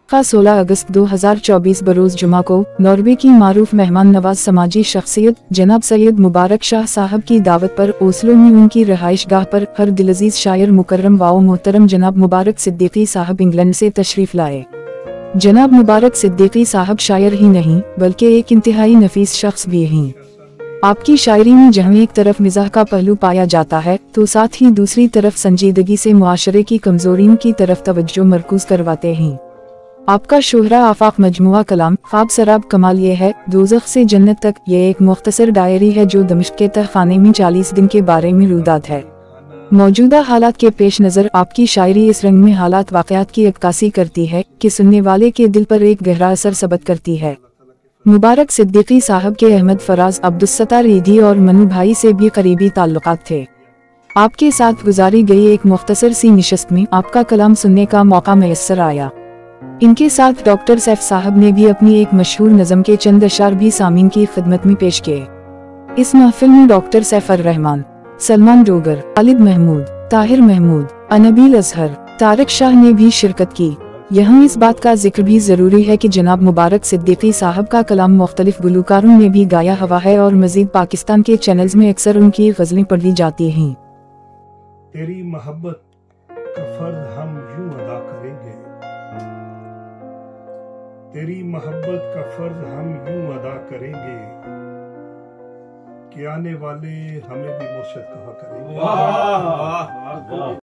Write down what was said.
16 अगस्त 2024 बरोज जुमा को नॉर्वे की मारूफ मेहमान नवाज समाजी शख्सियत जनाब सैयद मुबारक शाह साहब की दावत पर ओस्लो में उनकी रहाइश गाह पर हर दिलअजीज शायर मुकर्रम वाओ मोहतरम जनाब मुबारक सिद्दीकी साहब इंग्लैंड से तशरीफ लाए। जनाब मुबारक सिद्दीकी साहब शायर ही नहीं बल्कि एक इंतहाई नफीस शख्स भी हैं। आपकी शायरी में जहाँ एक तरफ मिजाह का पहलू पाया जाता है तो साथ ही दूसरी तरफ संजीदगी से मुआशरे की कमजोरियों की तरफ तवज्जो मरकूज करवाते हैं। आपका शोहरा आफाक मजमुआ कलाम ख्वाब सराब कमाल ये है दोज़ख से जन्नत तक ये एक मुख्तसर डायरी है जो दमिश्क के तहखाने में 40 दिन के बारे में रुदात है। मौजूदा हालात के पेश नज़र आपकी शायरी इस रंग में हालात वाक़यात की अक्कासी करती है कि सुनने वाले के दिल पर एक गहरा असर सबत करती है। मुबारक सिद्दीकी साहब के अहमद फराज अब्दुस्सत्तार ईदी और मनु भाई से भी करीबी ताल्लुकात थे। आपके साथ गुजारी गई एक मुख्तसर सी निशस्त में आपका कलाम सुनने का मौका मैसर आया। इनके साथ डॉक्टर सैफ साहब ने भी अपनी एक मशहूर नज़म के चंद अशार भी सामीन की खिदमत में पेश किए। इस महफिल में डॉक्टर सैफ अर रहमान, सलमान डोगर, खालिद महमूद, ताहिर महमूद, अनबील अजहर, तारक शाह ने भी शिरकत की। यहाँ इस बात का जिक्र भी जरूरी है कि जनाब मुबारक सिद्दीकी साहब का कलाम मुख्तलिफ गुलकारों ने भी गाया हुआ है और मजीद पाकिस्तान के चैनल्स में अक्सर उनकी गज़लें पढ़ी जाती हैं। तेरी मोहब्बत का फर्ज हम यूं अदा करेंगे, तेरी मोहब्बत का फर्ज हम यूं अदा करेंगे कि आने वाले हमें भी मुर्शिद कहा करेंगे।